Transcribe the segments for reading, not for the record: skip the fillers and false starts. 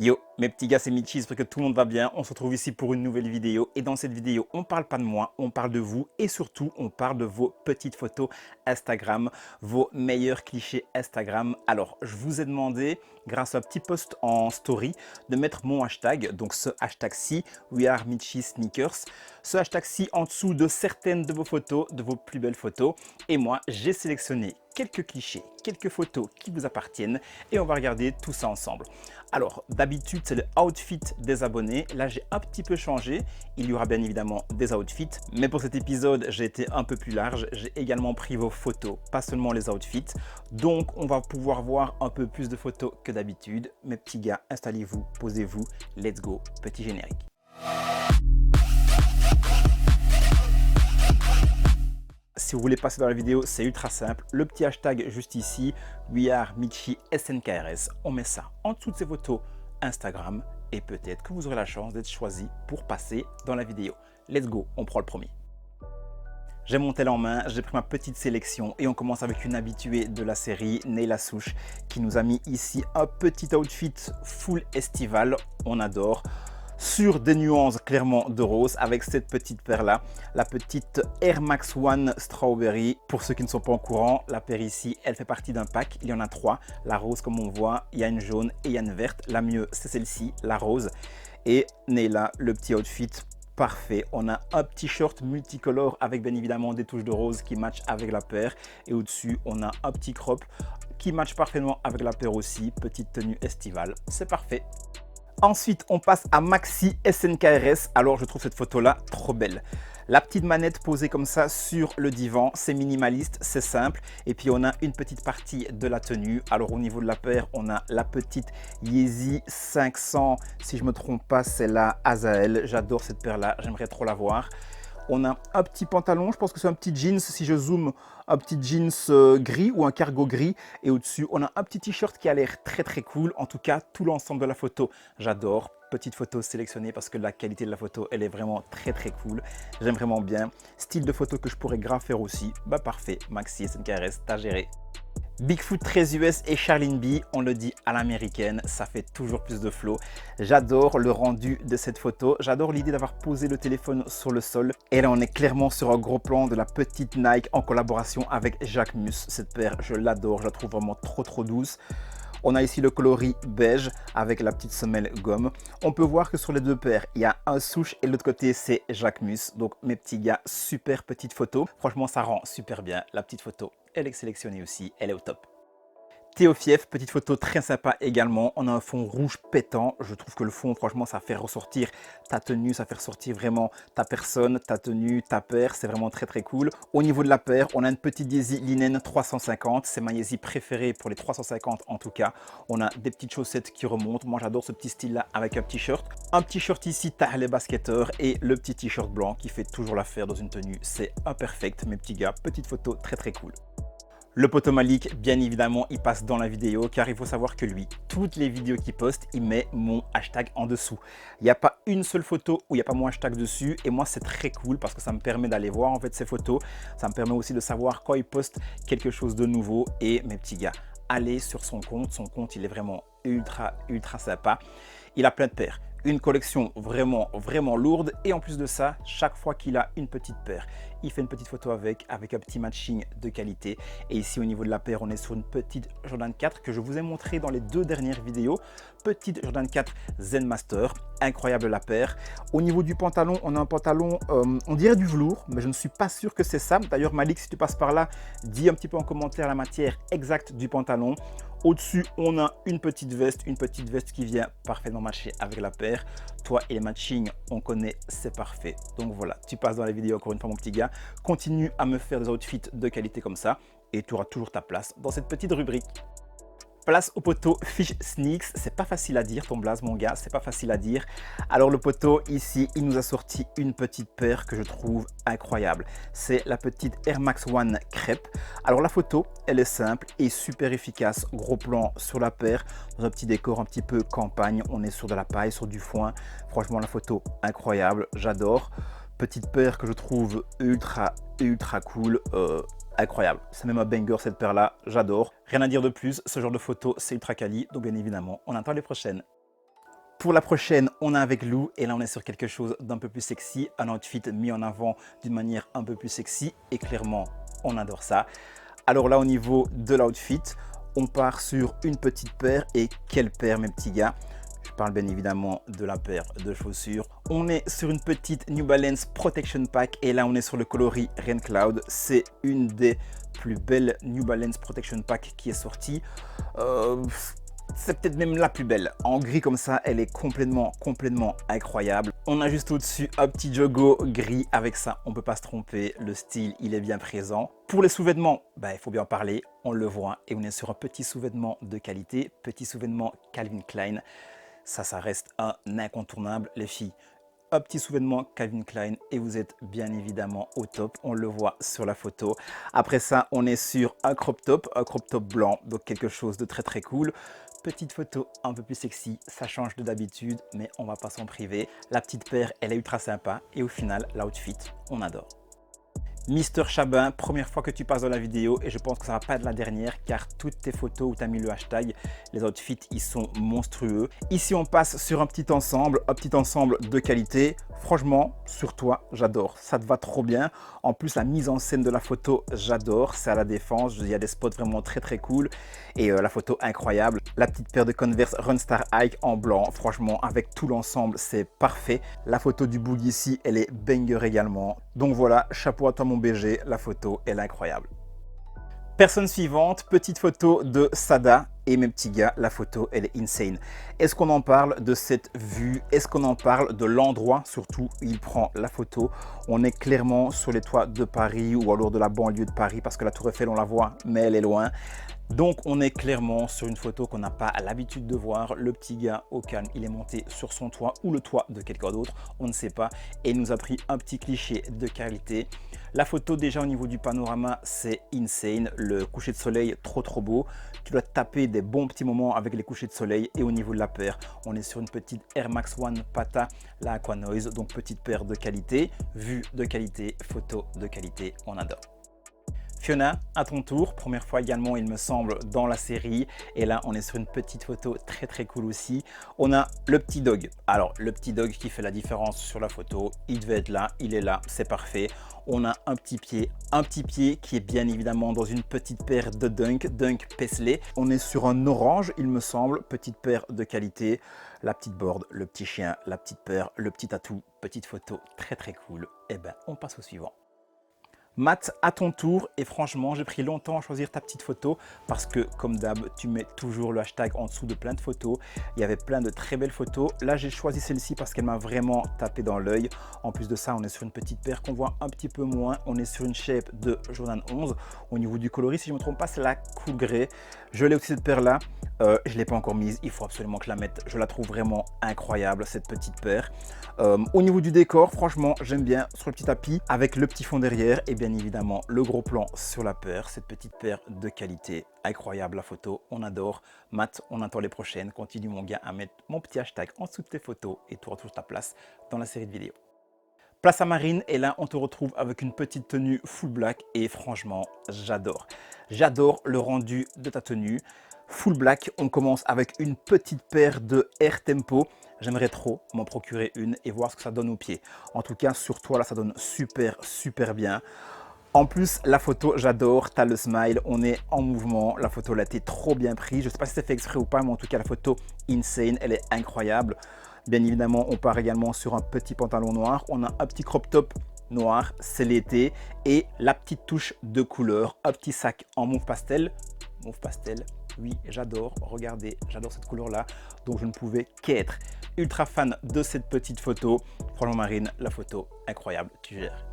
Yo, mes petits gars, c'est Mitchie, j'espère que tout le monde va bien. On se retrouve ici pour une nouvelle vidéo. Et dans cette vidéo, on parle pas de moi, on parle de vous. Et surtout, on parle de vos petites photos Instagram, vos meilleurs clichés Instagram. Alors, je vous ai demandé, grâce à un petit post en story, de mettre mon hashtag. Donc, ce hashtag-ci, We Are Mitchie Sneakers. Ce hashtag-ci en dessous de certaines de vos photos, de vos plus belles photos. Et moi, j'ai sélectionné quelques clichés, quelques photos qui vous appartiennent. Et on va regarder tout ça ensemble. Alors, d'habitude, c'est le outfit des abonnés. Là, j'ai un petit peu changé. Il y aura bien évidemment des outfits. Mais pour cet épisode, j'ai été un peu plus large. J'ai également pris vos photos, pas seulement les outfits. Donc, on va pouvoir voir un peu plus de photos que d'habitude. Mes petits gars, installez-vous, posez-vous. Let's go, petit générique. Si vous voulez passer dans la vidéo, c'est ultra simple. Le petit hashtag juste ici, WeAreMitchieSNKRS. On met ça en dessous de ces photos Instagram et peut-être que vous aurez la chance d'être choisi pour passer dans la vidéo. Let's go, on prend le premier. J'ai mon tel en main, j'ai pris ma petite sélection et on commence avec une habituée de la série, Neyla Souche, qui nous a mis ici un petit outfit full estival. On adore. Sur des nuances clairement de rose avec cette petite paire là, la petite Air Max One Strawberry. Pour ceux qui ne sont pas au courant, la paire ici, elle fait partie d'un pack, il y en a trois. La rose comme on voit, il y a une jaune et il y a une verte. La mieux c'est celle-ci, la rose. Et Neyla, le petit outfit parfait. On a un petit short multicolore avec bien évidemment des touches de rose qui matchent avec la paire. Et au-dessus, on a un petit crop qui match parfaitement avec la paire aussi. Petite tenue estivale, c'est parfait. Ensuite, on passe à Maxi SNKRS. Alors, je trouve cette photo-là trop belle. La petite manette posée comme ça sur le divan, c'est minimaliste, c'est simple. Et puis, on a une petite partie de la tenue. Alors, au niveau de la paire, on a la petite Yeezy 500. Si je ne me trompe pas, c'est la Azael. J'adore cette paire-là, j'aimerais trop la voir. On a un petit pantalon, je pense que c'est un petit jeans, si je zoome, un petit jeans gris ou un cargo gris. Et au-dessus, on a un petit t-shirt qui a l'air très très cool. En tout cas, tout l'ensemble de la photo, j'adore. Petite photo sélectionnée parce que la qualité de la photo, elle est vraiment très très cool. J'aime vraiment bien. Style de photo que je pourrais grave faire aussi. Bah parfait, Maxi SNKRS, t'as géré. Bigfoot 13 US et Charline B, on le dit à l'américaine, ça fait toujours plus de flow. J'adore le rendu de cette photo, j'adore l'idée d'avoir posé le téléphone sur le sol. Et là on est clairement sur un gros plan de la petite Nike en collaboration avec Jacquemus. Cette paire, je l'adore, je la trouve vraiment trop douce. On a ici le coloris beige avec la petite semelle gomme. On peut voir que sur les deux paires, il y a un souche et l'autre côté, c'est Jacquemus. Donc mes petits gars, super petite photo. Franchement, ça rend super bien. La petite photo, elle est sélectionnée aussi, elle est au top. Théo Fief, petite photo très sympa également. On a un fond rouge pétant. Je trouve que le fond, franchement, ça fait ressortir ta tenue, ça fait ressortir vraiment ta personne, ta tenue, ta paire. C'est vraiment très très cool. Au niveau de la paire, on a une petite Yeezy Linen 350. C'est ma Yeezy préférée pour les 350 en tout cas. On a des petites chaussettes qui remontent. Moi, j'adore ce petit style-là avec un petit shirt. Un petit shirt ici, t'as les basketteurs et le petit t-shirt blanc qui fait toujours l'affaire dans une tenue. C'est imperfect, mes petits gars. Petite photo très très cool. Le poteau Malik, bien évidemment, il passe dans la vidéo car il faut savoir que lui, toutes les vidéos qu'il poste, il met mon hashtag en dessous. Il n'y a pas une seule photo où il n'y a pas mon hashtag dessus et moi c'est très cool parce que ça me permet d'aller voir en fait ces photos. Ça me permet aussi de savoir quand il poste quelque chose de nouveau et mes petits gars, allez sur son compte il est vraiment ultra sympa. Il a plein de paires. Une collection vraiment lourde et en plus de ça, chaque fois qu'il a une petite paire, il fait une petite photo avec un petit matching de qualité. Et ici au niveau de la paire, on est sur une petite Jordan 4 que je vous ai montré dans les deux dernières vidéos. Petite Jordan 4 Zen Master, incroyable la paire. Au niveau du pantalon, on a un pantalon, on dirait du velours, mais je ne suis pas sûr que c'est ça. D'ailleurs Malik, si tu passes par là, dis un petit peu en commentaire la matière exacte du pantalon. Au-dessus, on a une petite veste qui vient parfaitement matcher avec la paire. Toi et les matching, on connaît, c'est parfait. Donc voilà, tu passes dans la vidéo encore une fois, mon petit gars. Continue à me faire des outfits de qualité comme ça et tu auras toujours ta place dans cette petite rubrique. Place au poteau Fish Sneaks, c'est pas facile à dire ton blaze mon gars, c'est pas facile à dire. Alors le poteau ici, il nous a sorti une petite paire que je trouve incroyable. C'est la petite Air Max One crêpe. Alors la photo, elle est simple et super efficace. Gros plan sur la paire, dans un petit décor un petit peu campagne. On est sur de la paille, sur du foin. Franchement la photo, incroyable, j'adore. Petite paire que je trouve ultra cool. Incroyable, c'est même un banger cette paire là, j'adore. Rien à dire de plus, ce genre de photo c'est ultra quali, donc bien évidemment on attend les prochaines. Pour la prochaine, on est avec Lou et là on est sur quelque chose d'un peu plus sexy, un outfit mis en avant d'une manière un peu plus sexy et clairement on adore ça. Alors là au niveau de l'outfit, on part sur une petite paire et quelle paire mes petits gars? Je parle bien évidemment de la paire de chaussures. On est sur une petite New Balance Protection Pack et là on est sur le coloris Rain Cloud. C'est une des plus belles New Balance Protection Pack qui est sortie. C'est peut-être même la plus belle. En gris comme ça, elle est complètement incroyable. On a juste au-dessus un petit joggo gris. Avec ça, on ne peut pas se tromper. Le style, il est bien présent. Pour les sous-vêtements, il faut bien en parler. On le voit et on est sur un petit sous-vêtement de qualité. Petit sous-vêtement Calvin Klein. Ça reste un incontournable, les filles. Un petit sous-vêtement Calvin Klein et vous êtes bien évidemment au top. On le voit sur la photo. Après ça, on est sur un crop top blanc. Donc quelque chose de très cool. Petite photo un peu plus sexy, ça change de d'habitude, mais on va pas s'en priver. La petite paire, elle est ultra sympa et au final, l'outfit, on adore. Mister Chabin, première fois que tu passes dans la vidéo et je pense que ça va pas être la dernière car toutes tes photos où tu as mis le hashtag, les outfits, ils sont monstrueux. Ici, on passe sur un petit ensemble de qualité. Franchement, sur toi, j'adore. Ça te va trop bien. En plus, la mise en scène de la photo, j'adore. C'est à la Défense. Il y a des spots vraiment très cool et la photo incroyable. La petite paire de Converse Runstar Hike en blanc, franchement, avec tout l'ensemble, c'est parfait. La photo du boug ici, elle est banger également. Donc voilà, chapeau à toi mon BG, la photo, elle est incroyable. Personne suivante, petite photo de Sada et mes petits gars, la photo, elle est insane. Est-ce qu'on en parle de cette vue? Est-ce qu'on en parle de l'endroit surtout où il prend la photo? On est clairement sur les toits de Paris ou alors de la banlieue de Paris parce que la Tour Eiffel, on la voit, mais elle est loin. Donc on est clairement sur une photo qu'on n'a pas l'habitude de voir. Le petit gars au calme, il est monté sur son toit ou le toit de quelqu'un d'autre, on ne sait pas. Et il nous a pris un petit cliché de qualité. La photo déjà au niveau du panorama, c'est insane. Le coucher de soleil, trop beau. Tu dois taper des bons petits moments avec les couchers de soleil. Et au niveau de la paire, on est sur une petite Air Max One Pata, la Aquanoise. Donc petite paire de qualité, vue de qualité, photo de qualité, on adore. Fiona, à ton tour, première fois également il me semble dans la série et là on est sur une petite photo très cool aussi. On a le petit dog, alors le petit dog qui fait la différence sur la photo, il devait être là, il est là, c'est parfait. On a un petit pied qui est bien évidemment dans une petite paire de Dunk Paisley. On est sur un orange il me semble, petite paire de qualité, la petite board, le petit chien, la petite paire, le petit atout, petite photo très cool. Et ben on passe au suivant. Matt, à ton tour, et franchement, j'ai pris longtemps à choisir ta petite photo parce que, comme d'hab, tu mets toujours le hashtag en dessous de plein de photos. Il y avait plein de très belles photos. Là, j'ai choisi celle-ci parce qu'elle m'a vraiment tapé dans l'œil. En plus de ça, on est sur une petite paire qu'on voit un petit peu moins. On est sur une shape de Jordan 11. Au niveau du coloris, si je ne me trompe pas, c'est la Cool Grey. Je l'ai aussi cette paire-là. Je ne l'ai pas encore mise, il faut absolument que je la mette. Je la trouve vraiment incroyable, cette petite paire. Au niveau du décor, franchement, j'aime bien sur le petit tapis avec le petit fond derrière et bien évidemment le gros plan sur la paire. Cette petite paire de qualité, incroyable la photo, on adore. Matt, on attend les prochaines. Continue mon gars à mettre mon petit hashtag en dessous de tes photos et tu retrouves ta place dans la série de vidéos. Place à Marine et là on te retrouve avec une petite tenue full black et franchement j'adore. J'adore le rendu de ta tenue. Full black, on commence avec une petite paire de Air Tempo. J'aimerais trop m'en procurer une et voir ce que ça donne aux pieds. En tout cas sur toi là ça donne super bien. En plus la photo j'adore, tu as le smile, on est en mouvement, la photo là t'es trop bien prise. Je ne sais pas si c'est fait exprès ou pas mais en tout cas la photo insane, elle est incroyable. Bien évidemment, on part également sur un petit pantalon noir. On a un petit crop top noir, c'est l'été. Et la petite touche de couleur, un petit sac en mauve pastel. Mauve pastel, oui, j'adore. Regardez, j'adore cette couleur-là. Donc, je ne pouvais qu'être ultra fan de cette petite photo. Franchement, Marine, la photo, incroyable, tu gères.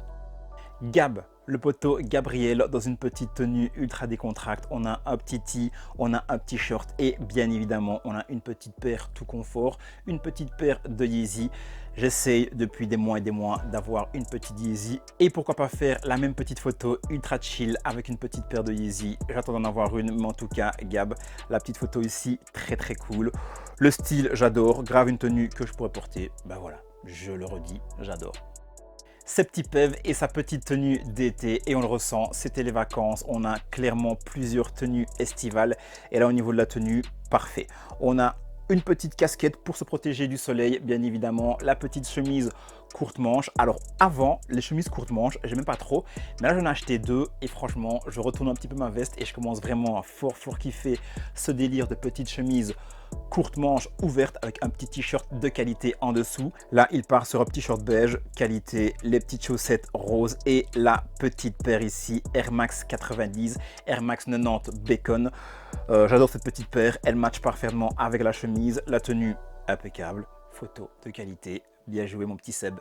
Gab, le poteau Gabriel dans une petite tenue ultra décontracte. On a un petit tee, on a un petit short et bien évidemment on a une petite paire tout confort, une petite paire de Yeezy. J'essaye depuis des mois et des mois d'avoir une petite Yeezy et pourquoi pas faire la même petite photo ultra chill avec une petite paire de Yeezy. J'attends d'en avoir une mais en tout cas Gab, la petite photo ici très cool. Le style j'adore, grave une tenue que je pourrais porter. Ben voilà, je le redis, j'adore. Ses petits peves et sa petite tenue d'été et on le ressent, c'était les vacances, on a clairement plusieurs tenues estivales et là au niveau de la tenue, parfait. On a une petite casquette pour se protéger du soleil, bien évidemment, la petite chemise courte manche. Alors avant, les chemises courte manche, j'aimais pas trop, mais là j'en ai acheté deux et franchement, je retourne un petit peu ma veste et je commence vraiment à fort kiffer ce délire de petite chemise courte manche ouverte avec un petit t-shirt de qualité en dessous. Là, il part sur un petit short beige, qualité, les petites chaussettes roses et la petite paire ici, Air Max 90, Air Max 90 Bacon. J'adore cette petite paire, elle match parfaitement avec la chemise, la tenue impeccable, photo de qualité, bien joué mon petit Seb.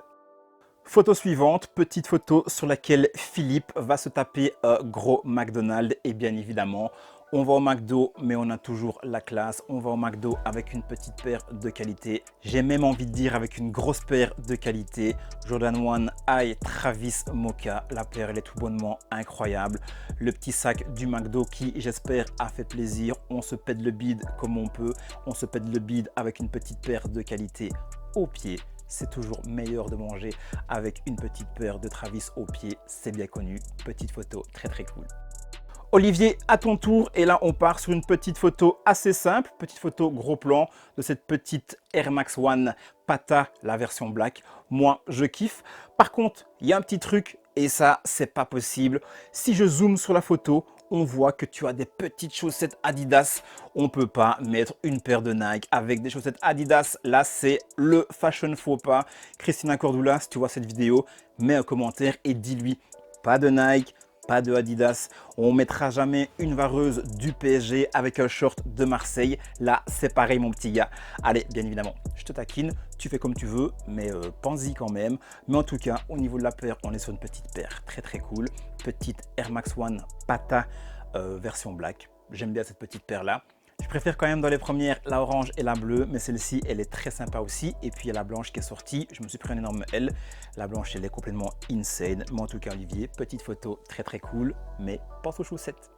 Photo suivante, petite photo sur laquelle Philippe va se taper un gros McDonald's et bien évidemment, on va au McDo mais on a toujours la classe, on va au McDo avec une petite paire de qualité, j'ai même envie de dire avec une grosse paire de qualité, Jordan 1 High Travis Mocha, la paire elle est tout bonnement incroyable, le petit sac du McDo qui j'espère a fait plaisir, on se pète le bide comme on peut, on se pète le bide avec une petite paire de qualité au pied. C'est toujours meilleur de manger avec une petite paire de Travis au pied, c'est bien connu. Petite photo très cool. Olivier, à ton tour, et là on part sur une petite photo assez simple, petite photo gros plan de cette petite Air Max 1 Pata, la version black. Moi, je kiffe. Par contre, il y a un petit truc, et ça, c'est pas possible. Si je zoome sur la photo, on voit que tu as des petites chaussettes Adidas. On ne peut pas mettre une paire de Nike avec des chaussettes Adidas. Là, c'est le fashion faux pas. Christina Cordula, si tu vois cette vidéo, mets un commentaire et dis-lui pas de Nike, pas de Adidas. On ne mettra jamais une vareuse du PSG avec un short de Marseille. Là, c'est pareil, mon petit gars. Allez, bien évidemment, je te taquine. Tu fais comme tu veux, mais pense-y quand même. Mais en tout cas, au niveau de la paire, on est sur une petite paire très cool. Petite Air Max 1 Pata version black. J'aime bien cette petite paire-là. Je préfère quand même dans les premières la orange et la bleue, mais celle-ci, elle est très sympa aussi. Et puis, il y a la blanche qui est sortie. Je me suis pris un énorme L. La blanche, elle est complètement insane. Mais en tout cas, Olivier, petite photo très cool, mais pense aux chaussettes.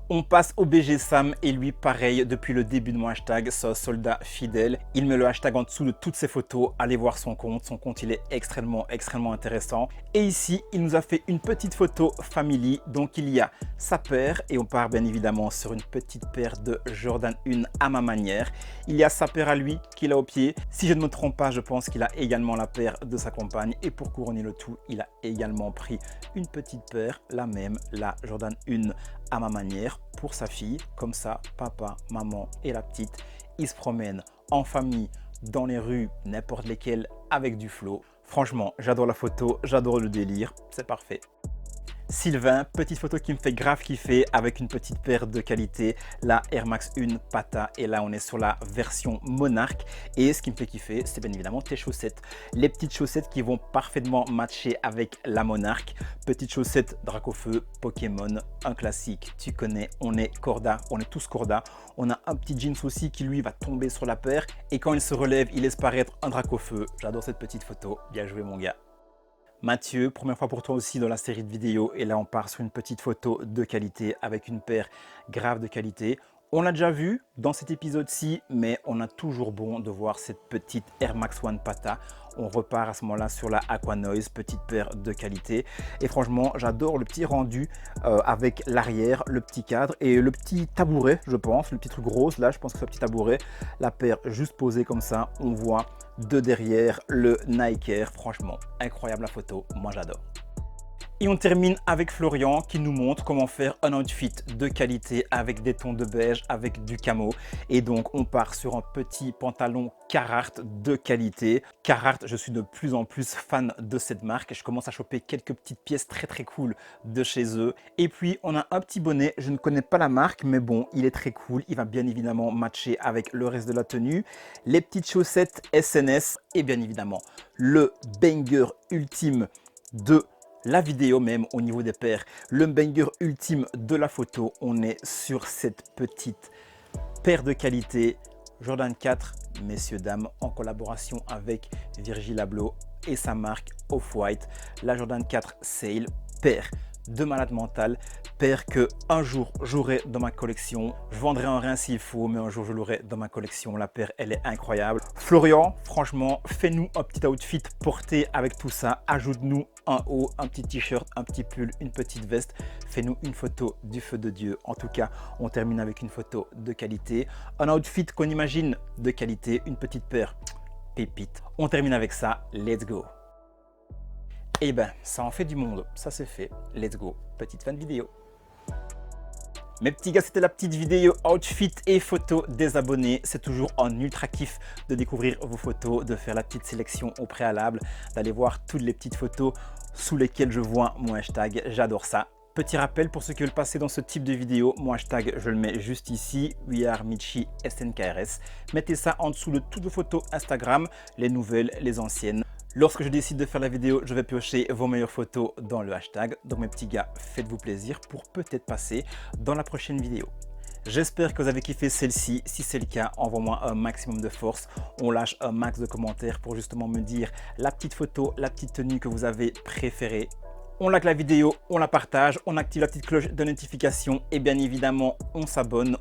On passe au BG Sam et lui pareil depuis le début de mon hashtag, c'est un soldat fidèle. Il met le hashtag en dessous de toutes ses photos, allez voir son compte il est extrêmement intéressant. Et ici il nous a fait une petite photo family, donc il y a sa paire et on part bien évidemment sur une petite paire de Jordan 1 à ma manière. Il y a sa paire à lui qu'il a au pied, si je ne me trompe pas je pense qu'il a également la paire de sa compagne et pour couronner le tout il a également pris une petite paire, la même, la Jordan 1 à ma manière pour sa fille, comme ça papa, maman et la petite ils se promènent en famille dans les rues n'importe lesquelles avec du flow. Franchement j'adore la photo, j'adore le délire, c'est parfait. Sylvain, petite photo qui me fait grave kiffer avec une petite paire de qualité, la Air Max 1 Pata et là on est sur la version Monarch et ce qui me fait kiffer c'est bien évidemment tes chaussettes, les petites chaussettes qui vont parfaitement matcher avec la Monarch, petites chaussettes Dracofeu, Pokémon, un classique, tu connais, on est corda, on est tous corda, on a un petit jeans aussi qui lui va tomber sur la paire et quand il se relève il laisse paraître un Dracofeu, j'adore cette petite photo, bien joué mon gars. Mathieu, première fois pour toi aussi dans la série de vidéos et là on part sur une petite photo de qualité avec une paire grave de qualité. On l'a déjà vu dans cet épisode-ci, mais on a toujours bon de voir cette petite Air Max 1 Pata. On repart à ce moment-là sur la Aqua Noise, petite paire de qualité. Et franchement, j'adore le petit rendu avec l'arrière, le petit cadre et le petit tabouret, je pense. Le petit truc rose, là, je pense que c'est un petit tabouret. La paire juste posée comme ça, on voit de derrière le Nike Air. Franchement, incroyable la photo, moi j'adore. Et on termine avec Florian qui nous montre comment faire un outfit de qualité avec des tons de beige, avec du camo. Et donc on part sur un petit pantalon Carhartt de qualité. Carhartt, je suis de plus en plus fan de cette marque. Je commence à choper quelques petites pièces très cool de chez eux. Et puis on a un petit bonnet, je ne connais pas la marque, mais bon, il est très cool. Il va bien évidemment matcher avec le reste de la tenue. Les petites chaussettes SNS et bien évidemment le banger ultime de la vidéo même au niveau des paires, le banger ultime de la photo, on est sur cette petite paire de qualité Jordan 4, messieurs dames, en collaboration avec Virgil Abloh et sa marque Off-White, la Jordan 4 Sail, paire de malade mental, paire que un jour j'aurai dans ma collection. Je vendrai un rein s'il faut, mais un jour je l'aurai dans ma collection. La paire, elle est incroyable. Florian, franchement, fais-nous un petit outfit porté avec tout ça. Ajoute-nous un haut, un petit t-shirt, un petit pull, une petite veste. Fais-nous une photo du feu de Dieu. En tout cas, on termine avec une photo de qualité. Un outfit qu'on imagine de qualité, une petite paire pépite. On termine avec ça. Let's go! Eh ben, ça en fait du monde, ça c'est fait. Let's go, petite fin de vidéo. Mes petits gars, c'était la petite vidéo outfit et photo des abonnés. C'est toujours un ultra kiff de découvrir vos photos, de faire la petite sélection au préalable, d'aller voir toutes les petites photos sous lesquelles je vois mon hashtag. J'adore ça. Petit rappel pour ceux qui veulent passer dans ce type de vidéo, mon hashtag, je le mets juste ici, WeAreMitchiSNKRS. Mettez ça en dessous de toutes vos photos Instagram, les nouvelles, les anciennes. Lorsque je décide de faire la vidéo, je vais piocher vos meilleures photos dans le hashtag. Donc mes petits gars, faites-vous plaisir pour peut-être passer dans la prochaine vidéo. J'espère que vous avez kiffé celle-ci. Si c'est le cas, envoie-moi un maximum de force. On lâche un max de commentaires pour justement me dire la petite photo, la petite tenue que vous avez préférée. On like la vidéo, on la partage, on active la petite cloche de notification et bien évidemment, on s'abonne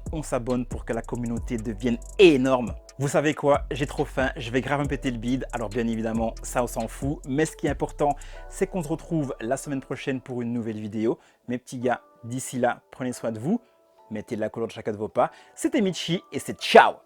pour que la communauté devienne énorme. Vous savez quoi, j'ai trop faim, je vais grave me péter le bide, alors bien évidemment, ça on s'en fout. Mais ce qui est important, c'est qu'on se retrouve la semaine prochaine pour une nouvelle vidéo. Mes petits gars, d'ici là, prenez soin de vous, mettez de la couleur de chacun de vos pas. C'était Mitchi et c'est ciao!